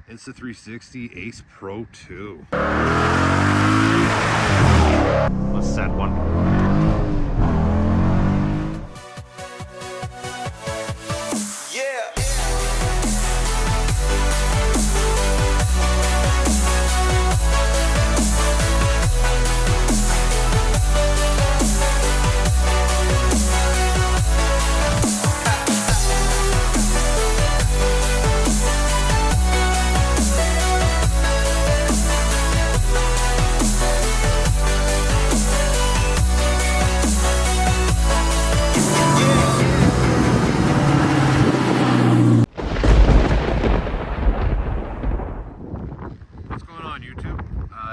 Insta360 Ace Pro 2. Let's set one.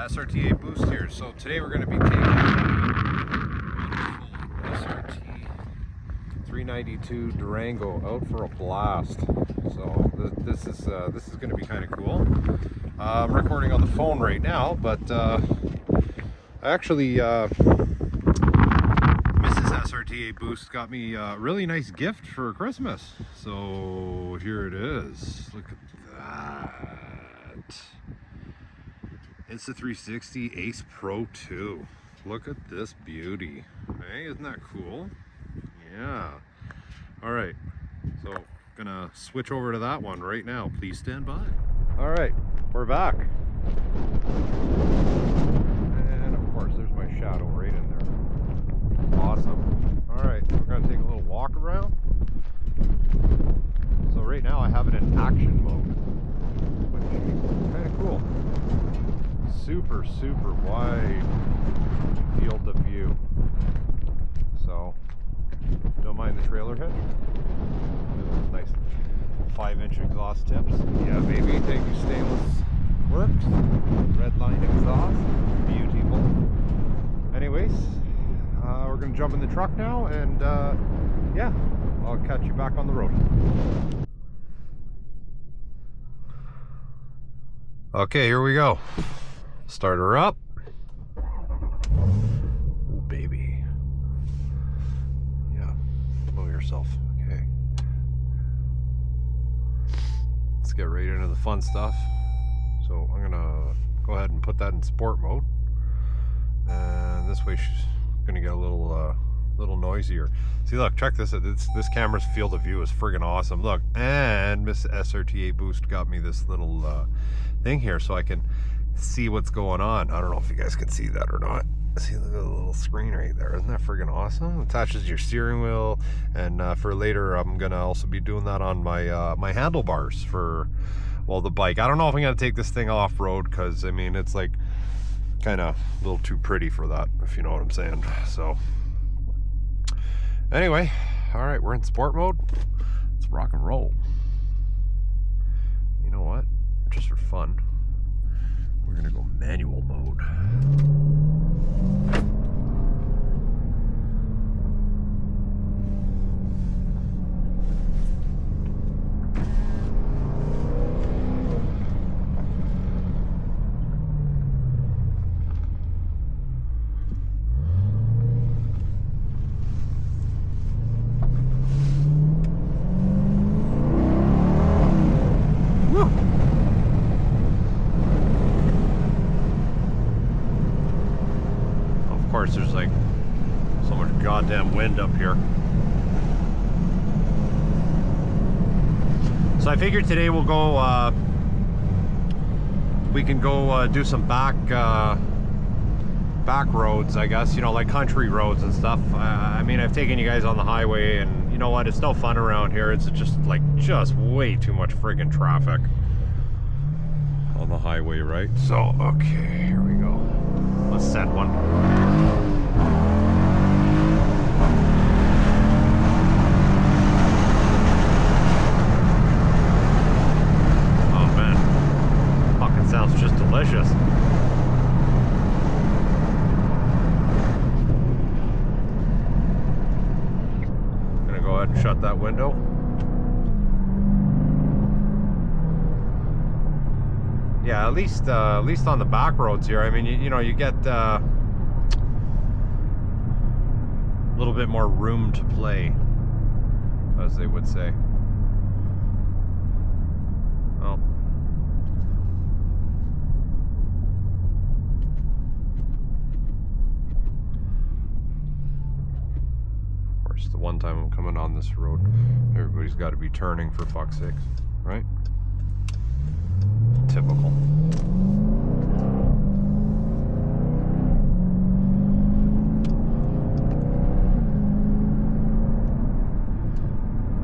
SRT boost here. So today we're going to be taking SRT 392 Durango out for a blast. So this is going to be kind of cool. I'm recording on the phone right now, but actually Mrs. SRT Boost got me a really nice gift for Christmas. So here it is. Look at that. Insta360 Ace Pro 2. Look at this beauty. Hey, isn't that cool? Yeah. All right, so gonna switch over to that one right now. Please stand by. All right, we're back. And of course, there's my shadow right in there. Awesome. All right, we're gonna take a little walk around. So right now I have it in action mode, which is kind of cool. Super wide field of view. So don't mind the trailer hitch. Nice 5-inch exhaust tips. Yeah, baby. Thank you, stainless works. Redline exhaust. Beautiful. Anyways, we're gonna jump in the truck now, and yeah, I'll catch you back on the road. Okay, here we go. Start her up. Oh, baby. Yeah, blow yourself. Okay. Let's get right into the fun stuff. So I'm gonna go ahead and put that in sport mode. And this way she's gonna get a little noisier. See, look, check this out. This camera's field of view is friggin' awesome. Look, and Miss SRT Boost got me this little thing here so I can see what's going on. I don't know if you guys can see that or not. See the little screen right there. Isn't that friggin' awesome? It attaches your steering wheel, and for later I'm gonna also be doing that on my my handlebars for, well, the bike. I don't know if I'm gonna take this thing off-road, because I mean it's like kind of a little too pretty for that, if you know what I'm saying. So anyway, all right, we're in sport mode. Let's rock and roll. You know what? Just for fun, we're gonna go manual mode. Of course, there's like so much goddamn wind up here. So I figured today we'll go, we can go do some back roads, I guess, you know, like country roads and stuff. I mean, I've taken you guys on the highway, and you know what, it's no fun around here. It's just way too much friggin' traffic on the highway, right? So, okay, here we go. Let's set one. Oh man, fucking sounds just delicious. Gonna go ahead and shut that window. Yeah, at least on the back roads here, I mean, you know, you get a little bit more room to play, as they would say. Well, one time I'm coming on this road. Everybody's got to be turning, for fuck's sakes, right? Typical.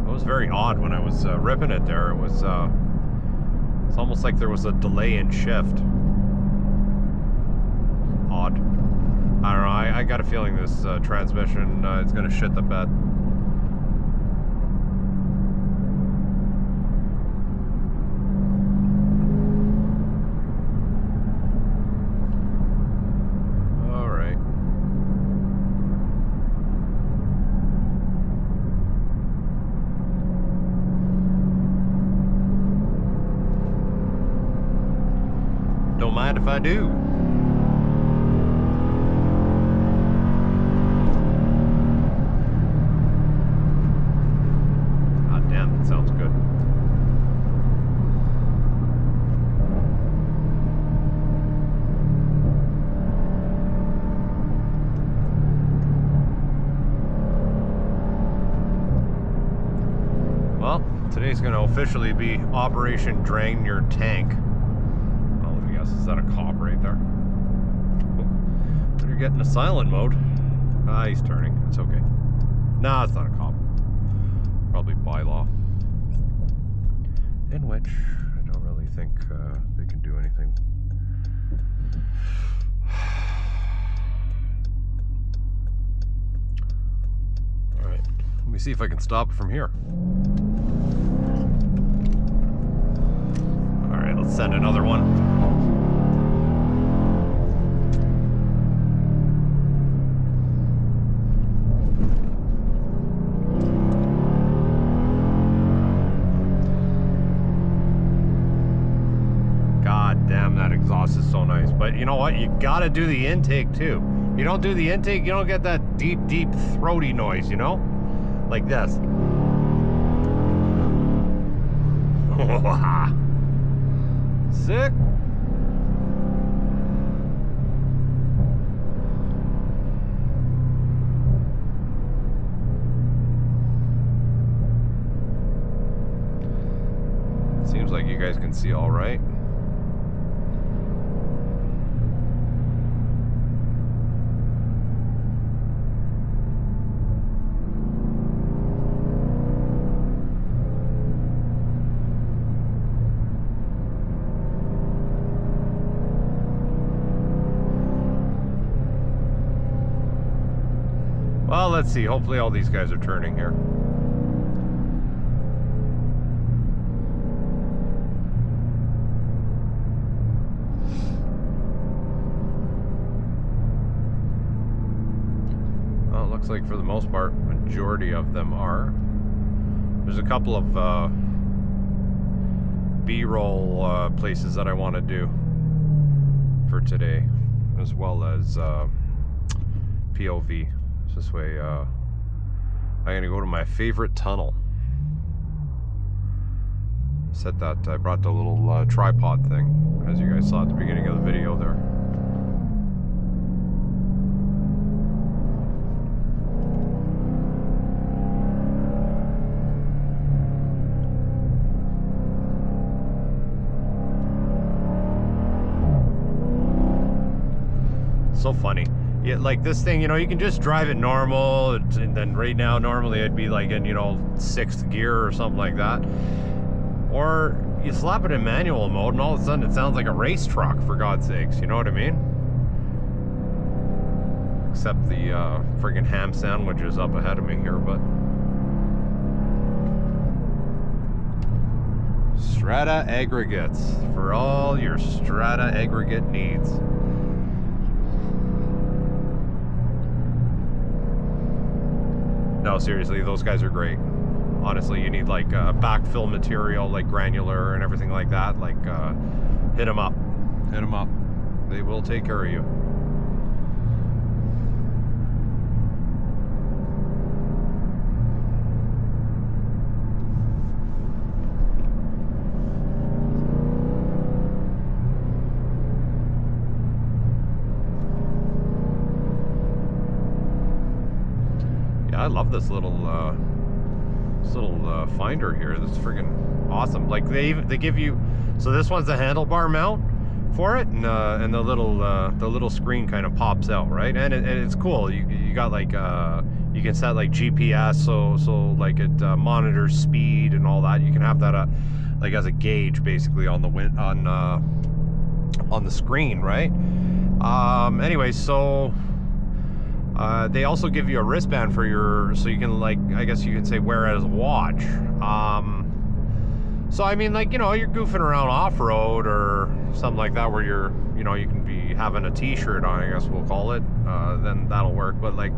It was very odd when I was ripping it there. It was it's almost like there was a delay in shift. Odd. I don't know, I got a feeling this transmission is going to shit the bed. Alright. Don't mind if I do. Sounds good. Well, today's going to officially be Operation Drain Your Tank. Well, let me guess, is that a cop right there? But you're getting a silent mode. Ah, he's turning. It's okay. Nah, it's not a cop. Probably bylaw. In which I don't really think they can do anything. Alright, let me see if I can stop it from here. Alright, let's send another one. Damn, that exhaust is so nice. But you know what? You gotta do the intake too. You don't do the intake, you don't get that deep, deep throaty noise, you know? Like this. Sick. Seems like you guys can see all right. Well, let's see. Hopefully all these guys are turning here. Well, it looks like for the most part, majority of them are. There's a couple of B-roll places that I want to do for today, as well as POV. This way, I'm gonna go to my favorite tunnel. Set that, I brought the little tripod thing, as you guys saw at the beginning of the video there. So funny. Yeah, like this thing, you know, you can just drive it normal, and then right now normally I'd be like in, you know, 6th gear or something like that. Or you slap it in manual mode and all of a sudden it sounds like a race truck, for God's sakes, you know what I mean? Except the friggin' ham sandwich is up ahead of me here, but... Strata aggregates, for all your strata aggregate needs. No, seriously, those guys are great. Honestly, you need like backfill material, like granular and everything like that. Like, hit them up. Hit them up. They will take care of you. I love this little finder here. This is freaking awesome. Like they give you, so this one's the handlebar mount for it, and the little screen kind of pops out, right? And it's cool. You got like you can set like GPS, so like it monitors speed and all that. You can have that like as a gauge basically on the on the screen, right? Anyway, so they also give you a wristband for your, so you can, like, I guess you could say wear it as a watch. So I mean, like, you know, you're goofing around off-road or something like that where you're, you know, you can be having a t-shirt on, I guess we'll call it, then that'll work. But like,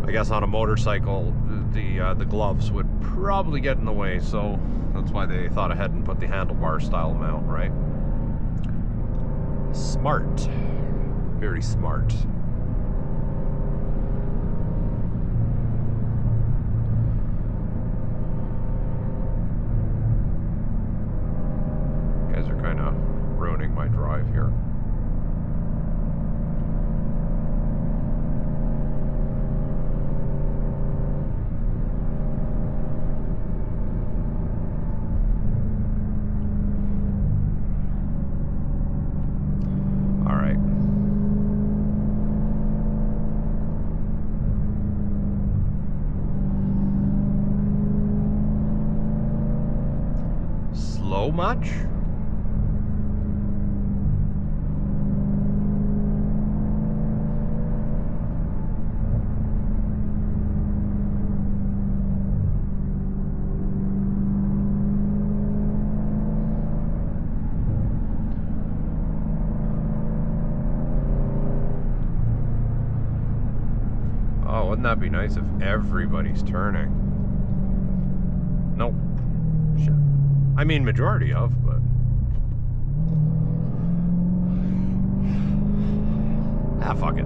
I guess on a motorcycle, the gloves would probably get in the way, so that's why they thought ahead and put the handlebar style mount, right? Smart. Very smart. Guys are kind of ruining my drive here. Slow much? Oh, wouldn't that be nice if everybody's turning? Nope. Shit. I mean, majority of, but... ah, fuck it.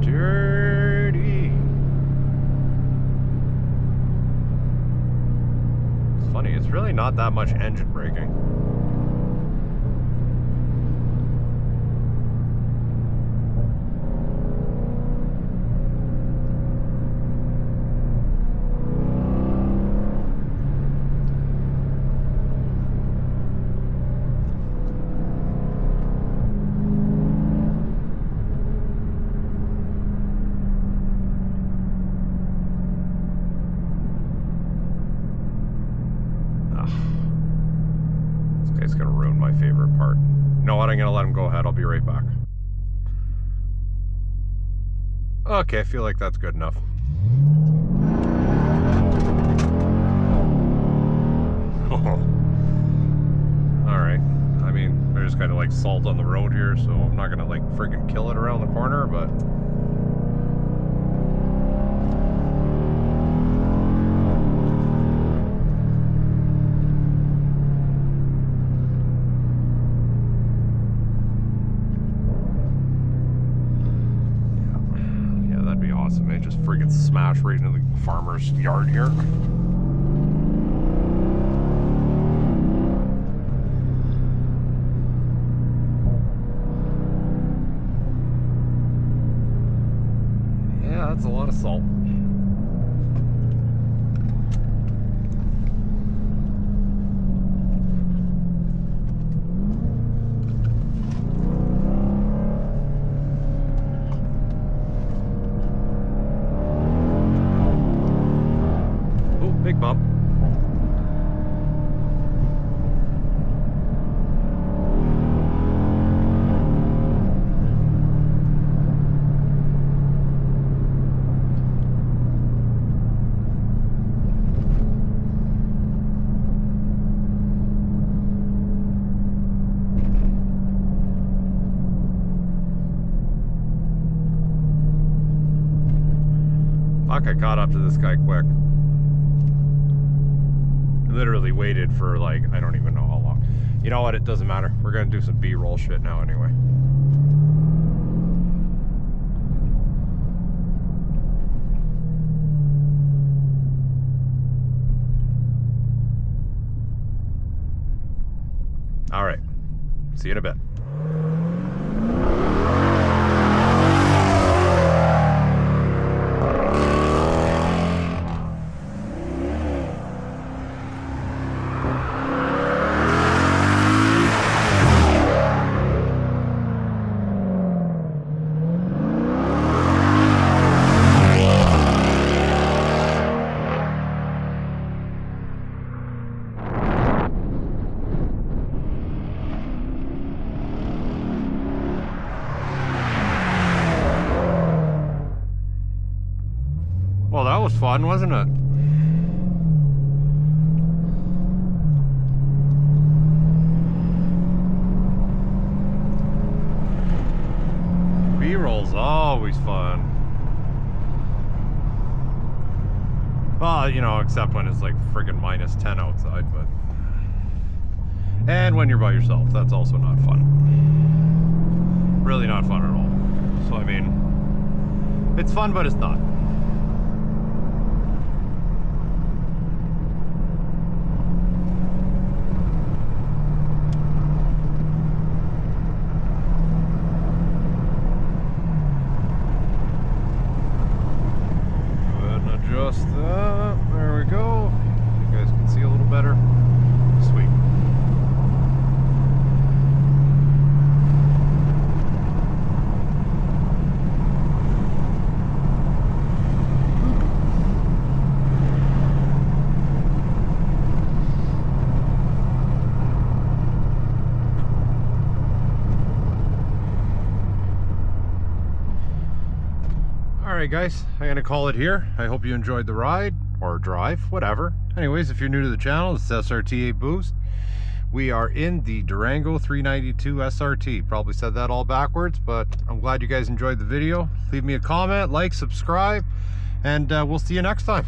Dirty. It's funny, it's really not that much engine braking. It's gonna ruin my favorite part. You know what? I'm gonna let him go ahead. I'll be right back. Okay, I feel like that's good enough. Alright. I mean, there's kind of like salt on the road here, so I'm not gonna like friggin' kill it around the corner, but... awesome, man. Just friggin' smash right into the farmer's yard here. Yeah, that's a lot of salt. Big bump. Fuck, I caught up to this guy quick. Literally waited for like, I don't even know how long. You know what, it doesn't matter. We're gonna do some B-roll shit now anyway. See you in a bit. Well, that was fun, wasn't it? B-roll's always fun. Well, you know, except when it's like friggin' -10 outside, but... And when you're by yourself, that's also not fun. Really not fun at all. So, I mean, it's fun, but it's not. Adjust that. There we go. You guys can see a little better. Sweet. Alright guys, I'm going to call it here. I hope you enjoyed the ride, or drive, whatever. Anyways, if you're new to the channel, it's SRT Boost. We are in the Durango 392 SRT. Probably said that all backwards, but I'm glad you guys enjoyed the video. Leave me a comment, like, subscribe, and we'll see you next time.